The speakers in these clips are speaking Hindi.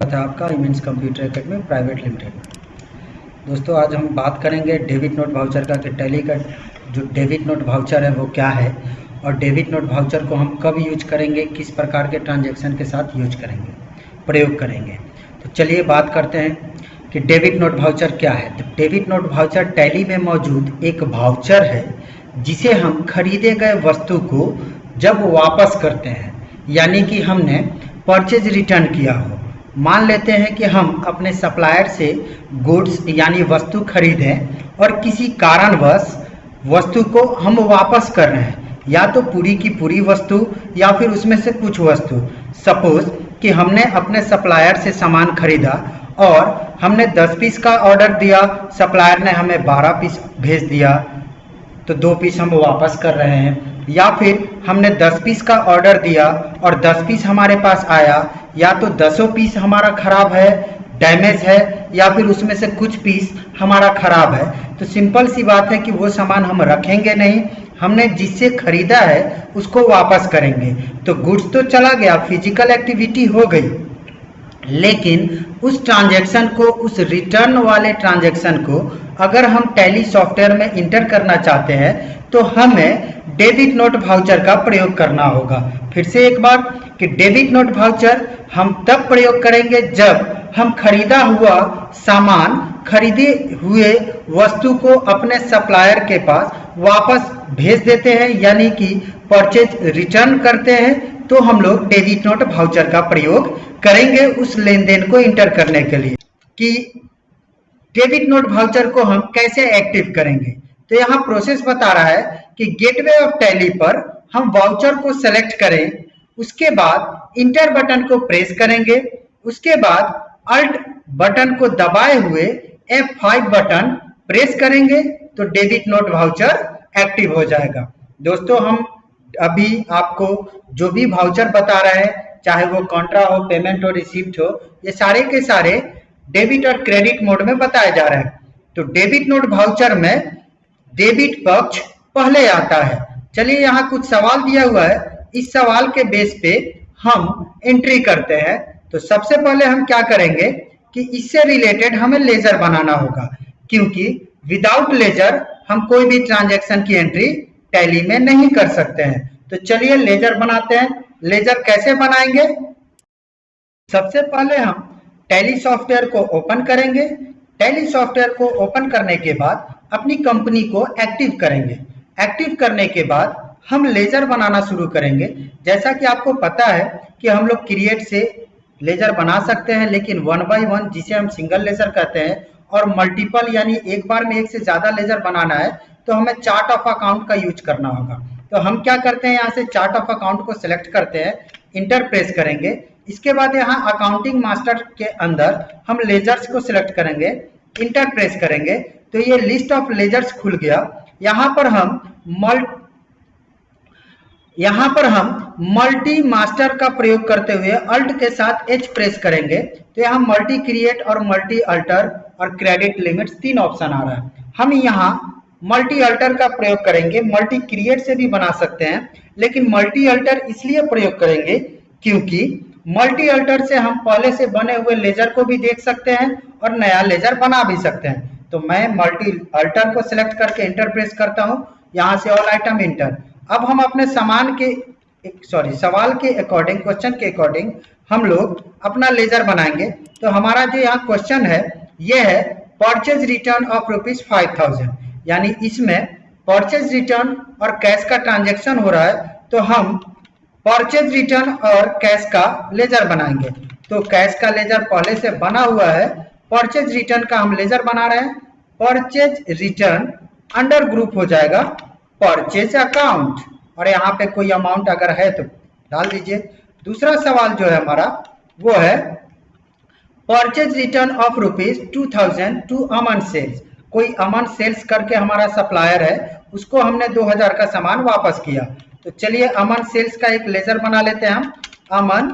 था आपका immense computer academy private limited. दोस्तों आज हम बात करेंगे डेबिट नोट वाउचर का कि टैली का जो डेबिट नोट वाउचर है वो क्या है और डेबिट नोट वाउचर को हम कब यूज करेंगे, किस प्रकार के ट्रांजैक्शन के साथ यूज करेंगे, प्रयोग करेंगे। तो चलिए बात करते हैं कि डेबिट नोट वाउचर क्या है। तो डेबिट नोट वाउचर टैली में मौजूद एक वाउचर है जिसे हम खरीदे गए वस्तु को जब वापस करते हैं, यानी कि हमने परचेज रिटर्न किया हो। मान लेते हैं कि हम अपने सप्लायर से गुड्स यानी वस्तु खरीदें और किसी कारणवश वस्तु को हम वापस कर रहे हैं, या तो पूरी की पूरी वस्तु या फिर उसमें से कुछ वस्तु। सपोज कि हमने अपने सप्लायर से सामान खरीदा और हमने 10 पीस का ऑर्डर दिया, सप्लायर ने हमें 12 पीस भेज दिया, तो 2 पीस हम वापस कर रहे हैं। या फिर हमने 10 पीस का ऑर्डर दिया और 10 पीस हमारे पास आया, या तो 10 पीस हमारा खराब है, डैमेज है, या फिर उसमें से कुछ पीस हमारा खराब है। तो सिंपल सी बात है कि वो सामान हम रखेंगे नहीं, हमने जिससे खरीदा है उसको वापस करेंगे। तो गुड्स तो चला गया, फिजिकल एक्टिविटी हो गई, लेकिन उस ट्रांजैक्शन को, उस रिटर्न वाले ट्रांजैक्शन को अगर हम टैली सॉफ्टवेयर में इंटर करना चाहते हैं तो हमें डेबिट नोट वाउचर का प्रयोग करना होगा। फिर से एक बार कि डेबिट नोट वाउचर हम तब प्रयोग करेंगे जब हम खरीदा हुआ सामान, खरीदे हुए वस्तु को अपने सप्लायर के पास वापस भेज देते हैं, यानी कि परचेज रिटर्न करते हैं, तो हम लोग डेबिट नोट वाउचर का प्रयोग करेंगे उस लेन देन को इंटर करने के लिए। कि डेबिट नोट वाउचर को हम कैसे एक्टिव करेंगे, तो यहाँ प्रोसेस बता रहा है कि गेटवे ऑफ टैली पर हम वाउचर को सेलेक्ट करें, उसके बाद इंटर बटन को प्रेस करेंगे, उसके बाद अल्ट बटन को दबाए हुए F5 बटन प्रेस करेंगे तो डेबिट नोट वाउचर एक्टिव हो जाएगा। दोस्तों हम अभी आपको जो भी वाउचर बता रहे हैं, चाहे वो कॉन्ट्रा हो, पेमेंट हो, रिसिप्ट हो, ये सारे के सारे डेबिट और क्रेडिट मोड में बताए जा रहे हैं। तो डेबिट नोट वाउचर में डेबिट पक्ष पहले आता है। चलिए यहाँ कुछ सवाल दिया हुआ है, इस सवाल के बेस पे हम एंट्री करते हैं। तो सबसे पहले हम क्या करेंगे कि इससे रिलेटेड हमें लेजर बनाना होगा, क्योंकि विदाउट लेजर हम कोई भी ट्रांजैक्शन की एंट्री टैली में नहीं कर सकते हैं। तो चलिए लेजर बनाते हैं। लेजर कैसे बनाएंगे? सबसे पहले हम टैली सॉफ्टवेयर को ओपन करेंगे। टैली सॉफ्टवेयर को ओपन करने के बाद अपनी कंपनी को एक्टिव करेंगे। एक्टिव करने के बाद हम लेजर बनाना शुरू करेंगे। जैसा कि आपको पता है कि हम लोग क्रिएट से लेजर बना सकते हैं, लेकिन 1 बाय 1 जिसे हम सिंगल लेजर कहते हैं, और मल्टीपल यानी एक बार में एक से ज्यादा लेजर बनाना है तो हमें चार्ट ऑफ अकाउंट का यूज करना होगा। तो हम क्या करते हैं, यहाँ से चार्ट ऑफ अकाउंट को सिलेक्ट करते हैं, इंटर प्रेस करेंगे। इसके बाद यहाँ अकाउंटिंग मास्टर के अंदर हम लेजर्स को सिलेक्ट करेंगे, इंटर प्रेस करेंगे तो ये लिस्ट ऑफ लेजर्स खुल गया। यहाँ पर हम मल्टी मास्टर का प्रयोग करते हुए अल्ट के साथ H प्रेस करेंगे तो यहाँ मल्टी क्रिएट और मल्टी अल्टर और क्रेडिट लिमिट्स 3 ऑप्शन आ रहा है। हम यहाँ मल्टी अल्टर का प्रयोग करेंगे। मल्टी क्रिएट से भी बना सकते हैं, लेकिन मल्टी अल्टर इसलिए प्रयोग करेंगे क्योंकि मल्टी अल्टर से हम पहले से बने हुए लेजर को भी देख सकते हैं और नया लेजर बना भी सकते हैं। तो मैं मल्टी अल्टर को सिलेक्ट करके इंटर प्रेस करता हूं, यहां से ऑल आइटम इंटर। अब हम अपने सवाल के अकॉर्डिंग, क्वेश्चन के अकॉर्डिंग हम लोग अपना लेजर बनाएंगे। तो हमारा जो यहाँ क्वेश्चन है ये है परचेज रिटर्न ऑफ ₹5000, यानी इसमें परचेज रिटर्न और कैश का ट्रांजैक्शन हो रहा है, तो हम परचेज रिटर्न और कैश का लेजर बनाएंगे। तो कैश का लेजर पहले से बना हुआ है, परचेज रिटर्न का हम लेजर बना रहे हैं। परचेज रिटर्न अंडर ग्रुप हो जाएगा परचेज अकाउंट, और यहाँ पे कोई अमाउंट अगर है तो डाल दीजिए। दूसरा सवाल जो है हमारा वो है purchase return of ₹2000 to Aman sales. कोई अमन सेल्स करके हमारा सप्लायर है, उसको हमने 2000 का सामान वापस किया। तो चलिए अमन सेल्स का एक लेजर बना लेते हैं हम, अमन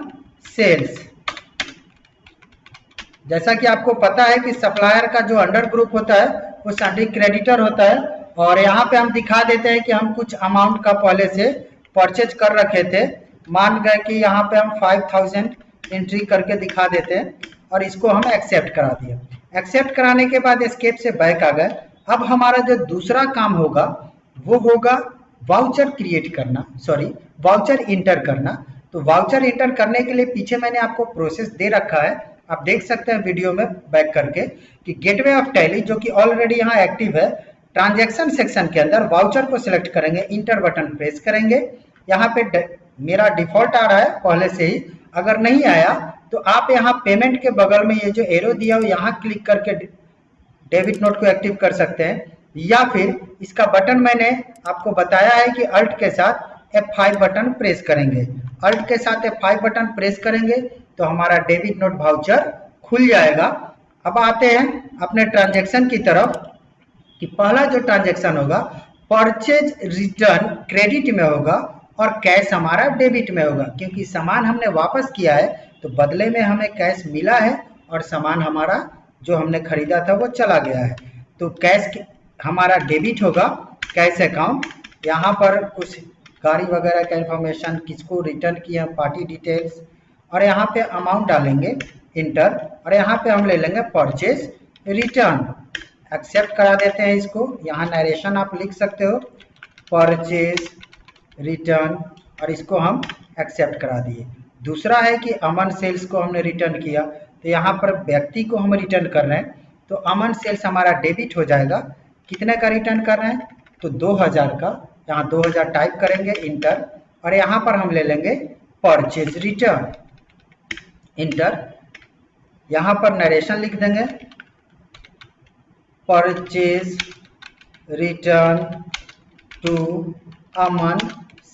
सेल्स। जैसा कि आपको पता है कि सप्लायर का जो अंडर ग्रुप होता है वो सैंडी क्रेडिटर होता है, और यहाँ पे हम दिखा देते हैं कि हम कुछ अमाउंट का पहले से परचेज कर रखे थे। मान गए कि यहाँ पे हम 5000 एंट्री करके दिखा देते हैं और इसको हम एक्सेप्ट करा दिए। एक्सेप्ट कराने के बाद एस्केप से बैक आ गए। अब हमारा जो दूसरा काम होगा वो होगा वाउचर क्रिएट करना, सॉरी वाउचर इंटर करना। तो वाउचर इंटर करने के लिए पीछे मैंने आपको प्रोसेस दे रखा है, आप देख सकते हैं वीडियो में बैक करके कि गेटवे ऑफ टैली जो कि ऑलरेडी यहाँ एक्टिव है, ट्रांजैक्शन सेक्शन के अंदर वाउचर को सिलेक्ट करेंगे, इंटर बटन प्रेस करेंगे। यहाँ पे मेरा डिफॉल्ट आ रहा है पहले से ही, अगर नहीं आया तो आप यहाँ पेमेंट के बगल में ये जो एरो दिया हो यहाँ क्लिक करके डेबिट नोट को एक्टिव कर सकते हैं, या फिर इसका बटन मैंने आपको बताया है कि अल्ट के साथ F5 बटन प्रेस करेंगे। अल्ट के साथ F5 बटन प्रेस करेंगे तो हमारा डेबिट नोट वाउचर खुल जाएगा। अब आते हैं अपने ट्रांजैक्शन की तरफ कि पहला जो ट्रांजैक्शन होगा परचेज रिटर्न क्रेडिट में होगा और कैश हमारा डेबिट में होगा, क्योंकि सामान हमने वापस किया है तो बदले में हमें कैश मिला है और सामान हमारा जो हमने खरीदा था वो चला गया है। तो कैश हमारा डेबिट होगा, कैश अकाउंट, यहाँ पर कुछ गाड़ी वगैरह का इंफॉर्मेशन, किसको रिटर्न किया, पार्टी डिटेल्स, और यहाँ पे अमाउंट डालेंगे इंटर, और यहाँ पे हम ले लेंगे परचेज रिटर्न। एक्सेप्ट करा देते हैं इसको, यहाँ नरेशन आप लिख सकते हो परचेज रिटर्न, और इसको हम एक्सेप्ट करा दिए। दूसरा है कि अमन सेल्स को हमने रिटर्न किया, तो यहाँ पर व्यक्ति को हम रिटर्न कर रहे हैं तो अमन सेल्स हमारा डेबिट हो जाएगा। कितने का रिटर्न कर रहे हैं तो 2000 का, यहाँ 2000 टाइप करेंगे इंटर, और यहाँ पर हम ले लेंगे परचेज रिटर्न इंटर। यहाँ पर नरेशन लिख देंगे purchase return to Aman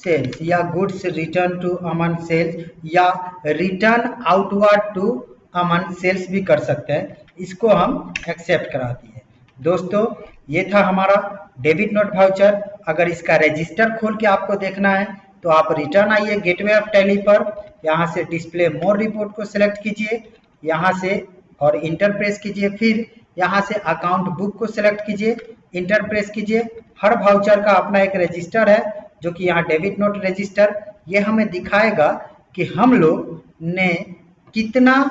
sales, या goods return to Aman sales, या return outward to Aman sales भी कर सकते हैं। इसको हम एक्सेप्ट करा दिए। दोस्तों ये था हमारा डेबिट नोट वाउचर। अगर इसका रजिस्टर खोल के आपको देखना है तो आप रिटर्न आइए गेटवे ऑफ टैली पर, यहाँ से डिस्प्ले मोर रिपोर्ट को सिलेक्ट कीजिए, यहाँ से और इंटर प्रेस कीजिए, फिर यहाँ से अकाउंट बुक को सिलेक्ट कीजिए, इंटर प्रेस कीजिए। हर वाउचर का अपना एक रजिस्टर है जो कि यहाँ डेबिट नोट रजिस्टर, ये हमें दिखाएगा कि हम लोग ने कितना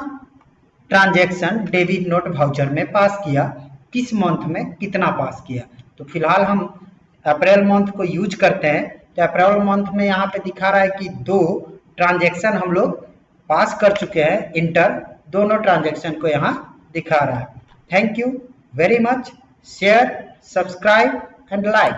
ट्रांजैक्शन डेबिट नोट वाउचर में पास किया, किस मंथ में कितना पास किया। तो फिलहाल हम अप्रैल मंथ को यूज करते हैं, तो अप्रैल मंथ में यहाँ पे दिखा रहा है कि 2 ट्रांजैक्शन हम लोग पास कर चुके हैं, इंटर दोनों ट्रांजैक्शन को यहाँ दिखा रहा है। Thank you very much. Share, subscribe and like.